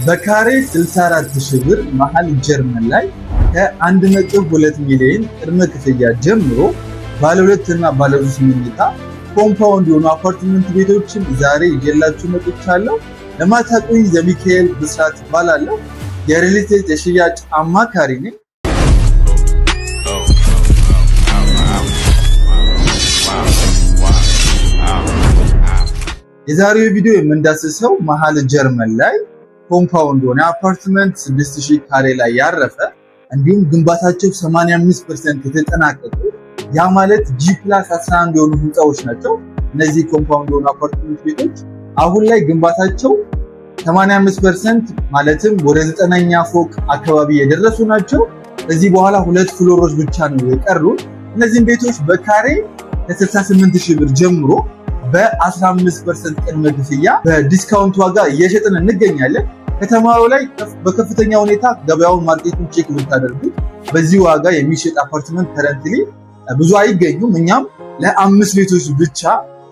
በካሬ 64,000 ብር መሀል ጀርመን ላይ ከ1.2 ሚሊዮን ቅድመ ክፍያ ጀምሮ ባለ 2 እና ባለ 3 መኝታ ኮምፓውንድ የሆኑ አፓርትመንት ቤቶችን ዛሬ ይዤላችሁ መጥቻለሁ። ለማታውቁኝ ዘሚካኤል ብስራት እባላለሁ። የሪል ስቴት የሽያጭ አማካሪ ነኝ። የዛሬው ቪዲዮ የምንዳስሰው መሀል ጀርመን ላይ ኮምፓውንድ የሆነ አፓርትመንት 6000 ካሬ ላይ ያረፈ እንዲሁም ግንባታቸው 85% የተጠናቀቁ ያ ማለት G+11 የሆኑ ህንፃዎች ናቸው። እነዚህ ኮምፓውንድ የሆኑ አፓርትመንት ቤቶች አሁን ላይ ግንባታቸው 85% ማለትም ወደ 9ኛ ፎቅ አካባቢ የደረሱ ናቸው። ከዚህ በኋላ 2 ፍሎሮች ብቻ ነው የቀሩት። እነዚህም ቤቶች በካሬ ከ68000 ብር ጀምሮ በ15% ቅድመ ክፍያ በዲስካውንት ዋጋ እየሸጥን እንገኛለን። ከተማው ላይ በከፍተኛ ሁኔታ ገበያውን ማርኬቱን ቼክ ብታደርጉት በዚህ ዋጋ የሚሸጥ አፓርትመንት ከረንትሊ ብዙ አይገኙም። እኛም ለ5 ቤቶች ብቻ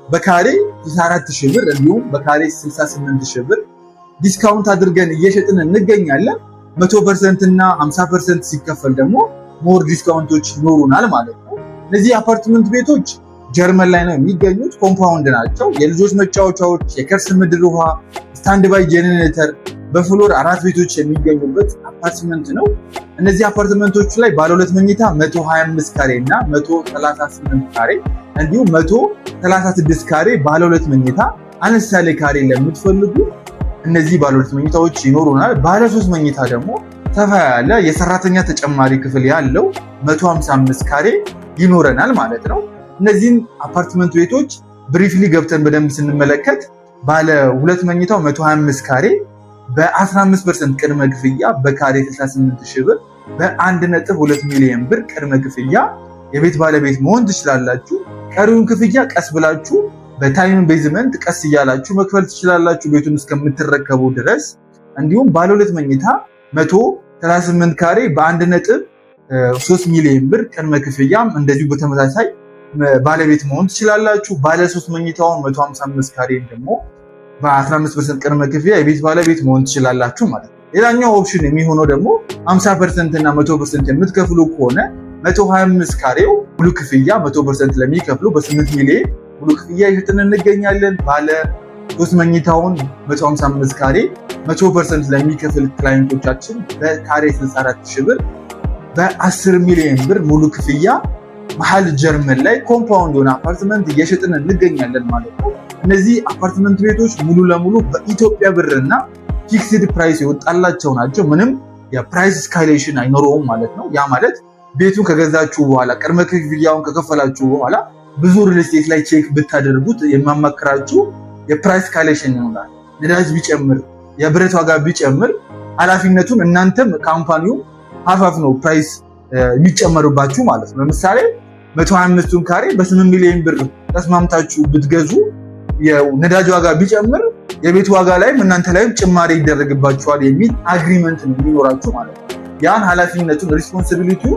በካሬ 64000 ብር እንዲሁም በካሬ 68000 ብር ዲስካውንት አድርገን እየሸጥን እንገኛለን። 100% እና 50% ሲከፈል ደግሞ ሞር ዲስካውንቶች ይኖሩናል ማለት ነው። እነዚህ አፓርትመንት ቤቶች ጀርመን ላይ ነው የሚገኙት። ኮምፓውንድ ናቸው። የልጆች መጫወቻዎች፣ የከርስ ምድር ውሃ፣ ስታንድ ባይ ጄኔሬተር በፍሎር 4 ቤቶች የሚገኙበት አፓርትመንት ነው። እነዚህ አፓርትመንቶች ላይ ባለ 2 መኝታ 125 ካሬ እና 138 ካሬ እንዲሁም 136 ካሬ ባለ 2 መኝታ አነስ ያለ ካሬ ለምትፈልጉ እነዚህ ባለ 2 መኝታዎች ይኖሩናል። ባለ 3 መኝታ ደግሞ ሰፋ ያለ የሰራተኛ ተጨማሪ ክፍል ያለው 155 ካሬ ይኖረናል ማለት ነው። እነዚህን አፓርትመንት ቤቶች ብሪፍሊ ገብተን በደንብ ስንመለከት ባለ 2 መኝታው 125 ካሬ በ15% ቅድመ ክፍያ በካሬ 68000 ብር በ1.2 ሚሊዮን ብር ቅድመ ክፍያ የቤት ባለቤት መሆን ትችላላችሁ። ቀሪውን ክፍያ ቀስ ብላችሁ በታይም ቤዝመንት ቀስ እያላችሁ መክፈል ትችላላችሁ ቤቱን እስከምትረከቡ ድረስ። እንዲሁም ባለ 2 መኝታ 138 ካሬ በ1.3 ሚሊዮን ብር ቅድመ ክፍያም እንደዚሁ በተመሳሳይ ባለቤት መሆን ትችላላችሁ። ባለ 3 መኝታውን 155 ካሬ ደግሞ በ15% ቅድመ ክፍያ የቤት ባለቤት መሆን ትችላላችሁ ማለት ነው። ሌላኛው ኦፕሽን የሚሆነው ደግሞ 50% እና 100% የምትከፍሉ ከሆነ 125 ካሬው ሙሉ ክፍያ 100% ለሚከፍሉ በ8 ሚሊዮን ሙሉ ክፍያ ይሸጥን እንገኛለን። ባለ 3 መኝታውን 155 ካሬ 100% ለሚከፍል ክላይንቶቻችን በካሬ 64000 ብር በ10 ሚሊዮን ብር ሙሉ ክፍያ መሀል ጀርመን ላይ ኮምፓውንድ የሆነ አፓርትመንት እየሸጥን እንገኛለን ማለት ነው። እነዚህ አፓርትመንት ቤቶች ሙሉ ለሙሉ በኢትዮጵያ ብርና ፊክስድ ፕራይስ የወጣላቸው ናቸው። ምንም የፕራይስ ስካሌሽን አይኖረውም ማለት ነው። ያ ማለት ቤቱን ከገዛችሁ በኋላ ቅድመ ክፍያውን ከከፈላችሁ በኋላ ብዙ ሪል ስቴት ላይ ቼክ ብታደርጉት የማማክራችሁ የፕራይስ ስካሌሽን ይኖራል። ነዳጅ ቢጨምር፣ የብረት ዋጋ ቢጨምር ኃላፊነቱን እናንተም ካምፓኒው ሀፋፍ ነው ፕራይስ የሚጨመርባችሁ ማለት ነው። ለምሳሌ 125ቱን ካሬ በ8 ሚሊዮን ብር ተስማምታችሁ ብትገዙ የነዳጅ ዋጋ ቢጨምር የቤት ዋጋ ላይም እናንተ ላይም ጭማሪ ይደረግባችኋል የሚል አግሪመንት ነው የሚኖራችሁ ማለት ነው። ያን ኃላፊነቱን ሪስፖንሲቢሊቲው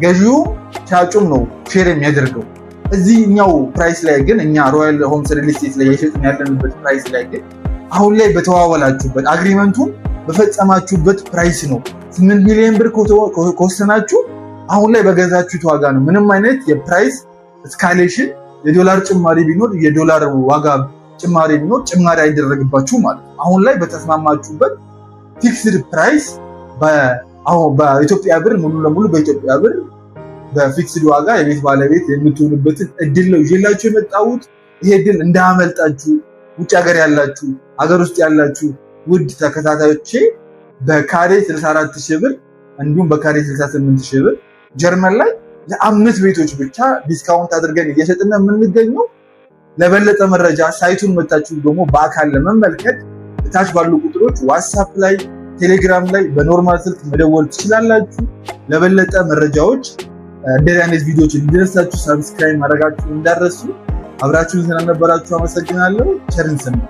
ገዢው ሻጩም ነው ሼር የሚያደርገው። እዚህኛው ፕራይስ ላይ ግን እኛ ሮያል ሆምስ ሪል ስቴት ላይ የሸጥን ያለንበት ፕራይስ ላይ ግን አሁን ላይ በተዋዋላችሁበት አግሪመንቱን በፈጸማችሁበት ፕራይስ ነው 8 ሚሊዮን ብር ከወሰናችሁ አሁን ላይ በገዛችሁት ዋጋ ነው። ምንም አይነት የፕራይስ ስካሌሽን የዶላር ጭማሪ ቢኖር የዶላር ዋጋ ጭማሪ ቢኖር ጭማሪ አይደረግባችሁ ማለት ነው። አሁን ላይ በተስማማችሁበት ፊክስድ ፕራይስ በኢትዮጵያ ብር ሙሉ ለሙሉ በኢትዮጵያ ብር በፊክስድ ዋጋ የቤት ባለቤት የምትሆኑበትን እድል ነው ይዤላችሁ የመጣሁት። ይሄ እድል እንዳያመልጣችሁ። ውጭ ሀገር ያላችሁ፣ ሀገር ውስጥ ያላችሁ ውድ ተከታታዮቼ በካሬ 64000 ብር እንዲሁም በካሬ 68000 ብር ጀርመን ላይ ለ5 ቤቶች ብቻ ዲስካውንት አድርገን እየሸጥን የምንገኘው። ለበለጠ መረጃ ሳይቱን መታችሁ ደግሞ በአካል ለመመልከት ታች ባሉ ቁጥሮች ዋትስአፕ ላይ፣ ቴሌግራም ላይ በኖርማል ስልክ መደወል ትችላላችሁ። ለበለጠ መረጃዎች እንደዚህ አይነት ቪዲዮዎች እንዲደርሳችሁ ሰብስክራይብ ማድረጋችሁ እንዳትረሱ። አብራችሁን ስለነበራችሁ አመሰግናለሁ። ቸርን ሰንብቱ።